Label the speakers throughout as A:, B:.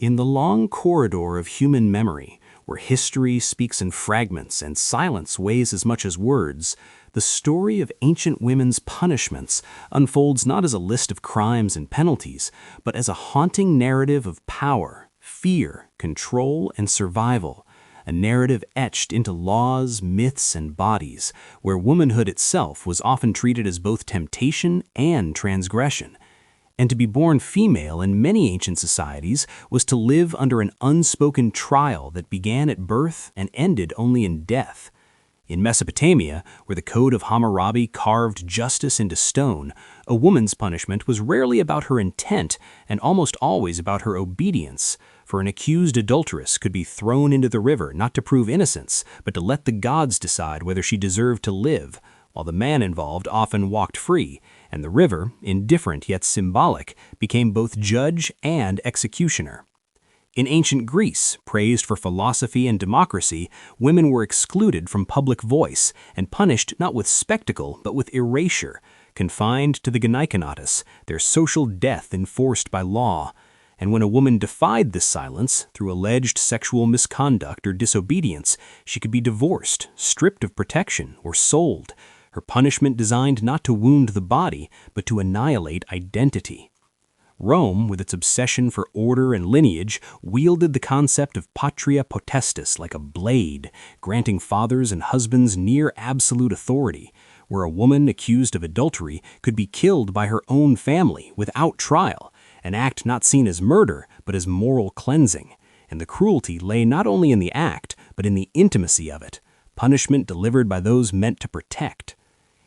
A: In the long corridor of human memory, where history speaks in fragments and silence weighs as much as words, the story of ancient women's punishments unfolds not as a list of crimes and penalties, but as a haunting narrative of power, fear, control, and survival. A narrative etched into laws, myths, and bodies, where womanhood itself was often treated as both temptation and transgression. And to be born female in many ancient societies was to live under an unspoken trial that began at birth and ended only in death. In Mesopotamia, where the Code of Hammurabi carved justice into stone, a woman's punishment was rarely about her intent and almost always about her obedience. For an accused adulteress could be thrown into the river not to prove innocence, but to let the gods decide whether she deserved to live, while the man involved often walked free, and the river, indifferent yet symbolic, became both judge and executioner. In ancient Greece, praised for philosophy and democracy, women were excluded from public voice and punished not with spectacle but with erasure, confined to the gynaikonatus, their social death enforced by law. And when a woman defied this silence through alleged sexual misconduct or disobedience, she could be divorced, stripped of protection, or sold, her punishment designed not to wound the body, but to annihilate identity. Rome, with its obsession for order and lineage, wielded the concept of patria potestas like a blade, granting fathers and husbands near absolute authority, where a woman accused of adultery could be killed by her own family without trial, an act not seen as murder, but as moral cleansing. And the cruelty lay not only in the act, but in the intimacy of it, punishment delivered by those meant to protect.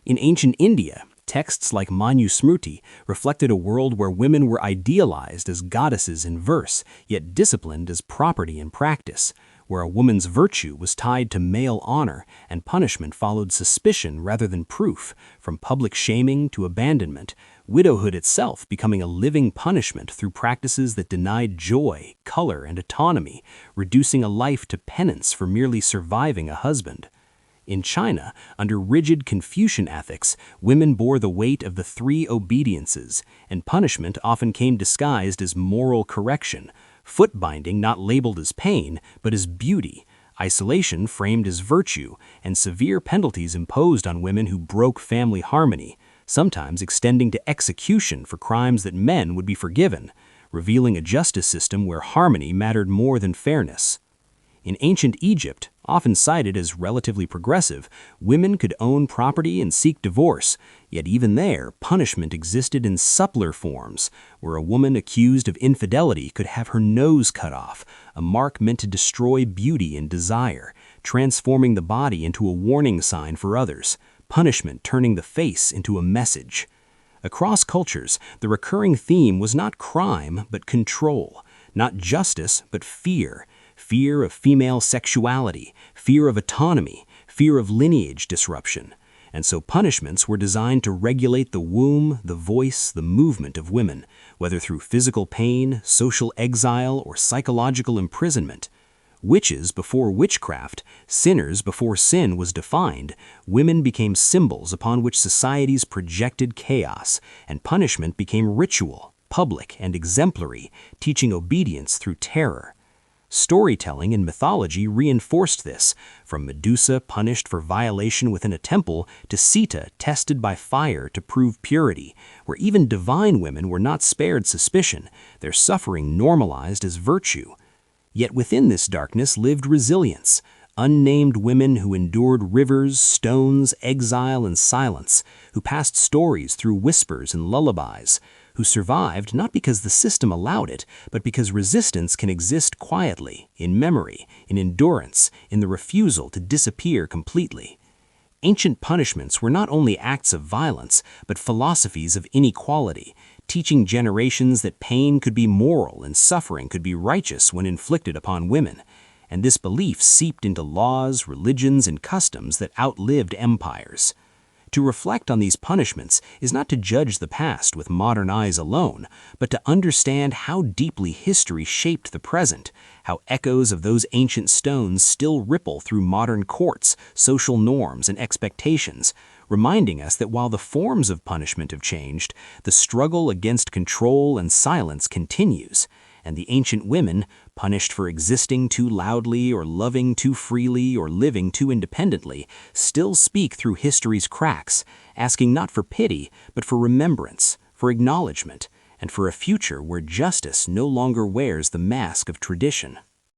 A: In ancient India, texts like Manusmriti reflected a world where women were idealized as goddesses in verse, yet disciplined as property in practice, where a woman's virtue was tied to male honor and punishment followed suspicion rather than proof, from public shaming to abandonment, widowhood itself becoming a living punishment through practices that denied joy, color, and autonomy, reducing a life to penance for merely surviving a husband. In China, under rigid Confucian ethics, women bore the weight of the three obediences, and punishment often came disguised as moral correction, foot binding not labeled as pain, but as beauty, isolation framed as virtue, and severe penalties imposed on women who broke family harmony, sometimes extending to execution for crimes that men would be forgiven, revealing a justice system where harmony mattered more than fairness. In ancient Egypt, often cited as relatively progressive, women could own property and seek divorce, yet even there, punishment existed in suppler forms, where a woman accused of infidelity could have her nose cut off, a mark meant to destroy beauty and desire, transforming the body into a warning sign for others, punishment turning the face into a message. Across cultures, the recurring theme was not crime, but control, not justice, but fear. Fear of female sexuality, fear of autonomy, fear of lineage disruption. And so punishments were designed to regulate the womb, the voice, the movement of women, whether through physical pain, social exile, or psychological imprisonment. Witches before witchcraft, sinners before sin was defined, women became symbols upon which societies projected chaos, and punishment became ritual, public, and exemplary, teaching obedience through terror. Storytelling and mythology reinforced this, from Medusa punished for violation within a temple to Sita tested by fire to prove purity, where even divine women were not spared suspicion, their suffering normalized as virtue. Yet within this darkness lived resilience, unnamed women who endured rivers, stones, exile, and silence, who passed stories through whispers and lullabies, who survived not because the system allowed it, but because resistance can exist quietly, in memory, in endurance, in the refusal to disappear completely. Ancient punishments were not only acts of violence, but philosophies of inequality, teaching generations that pain could be moral and suffering could be righteous when inflicted upon women. And this belief seeped into laws, religions, and customs that outlived empires. To reflect on these punishments is not to judge the past with modern eyes alone, but to understand how deeply history shaped the present, how echoes of those ancient stones still ripple through modern courts, social norms, and expectations, reminding us that while the forms of punishment have changed, the struggle against control and silence continues, and the ancient women, punished for existing too loudly or loving too freely or living too independently, still speak through history's cracks, asking not for pity, but for remembrance, for acknowledgement, and for a future where justice no longer wears the mask of tradition.